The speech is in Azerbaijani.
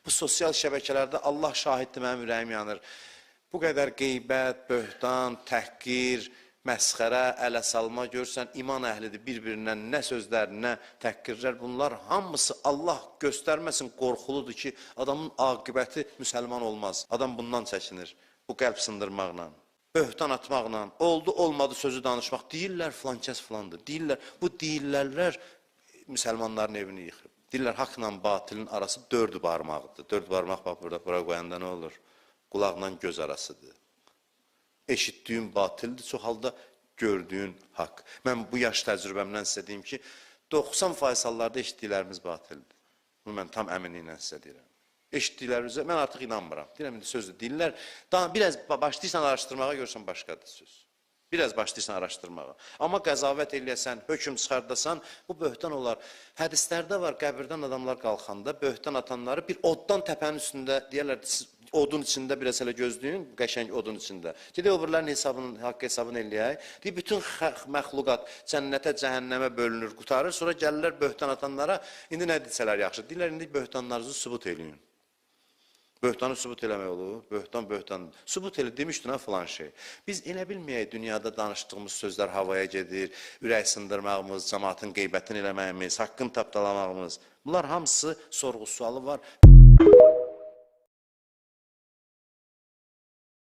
Bu sosial şəbəkələrdə Allah şahiddir, mənim ürəyim yanır. Bu qədər qeybət, böhtan, təhqir, məsxərə, ələ salma görsən, iman əhlidir bir-birindən nə sözlər, nə təhqirlər, bunlar hamısı Allah göstərməsin qorxuludur ki, adamın aqibəti müsəlman olmaz. Adam bundan çəkinir, bu qəlb sındırmaqla, böhtan atmaqla, oldu, olmadı sözü danışmaq. Deyirlər, filan kəs filandır, deyirlər, bu deyirlərlər müsəlmanların evini yıxıb. Deyirlər, haqla batilin arası 4 barmaqdır. 4 barmaq, bax, bura qoyanda nə olur? Qulaqla göz arasıdır. Eşitdiyin batildir, çox halda gördüyün haqq. Mən bu yaş təcrübəmdən sizə deyim ki, 90% hallarda eşitdiklərimiz batildir. Bunu mən tam əminliklə sizə deyirəm. Eşitdiklərimizə mən artıq inanmıram. Deyirəm, indi sözdür, deyirlər. Biraz başlayırsan araşdırmağa görsən başqadır söz. Biraz başlayırsan araşdırmağa. Amma qəzavət eləyəsən, hökm çıxardasan, bu böhtan olar. Hədislərdə var, qəbirdən adamlar qalxanda, böhtan atanları bir oddan təpənin üstündə, deyərlər, siz odun içində biraz hələ gözləyin, qəşəng odun içində. Gedək, öbürlərin hesabını, haqq hesabını eləyək. Deyir, bütün məxluqat cənnətə, cəhənnəmə bölünür, qutarır, sonra gəlirlər böhtan atanlara, indi nə desələr yaxşı? Deyirlər, indi böhtanlarınızı sübut eləyin. Böhtanı sübut eləmək olur, böhtan. Sübut elə demişdin ha filan şey. Biz elə bilməyək, dünyada danışdığımız sözlər havaya gedir, ürək sındırmağımız, cəmaatın qeybətini eləməyimiz, haqqını tapdalamağımız. Bunlar hamısı sorğu sualı var.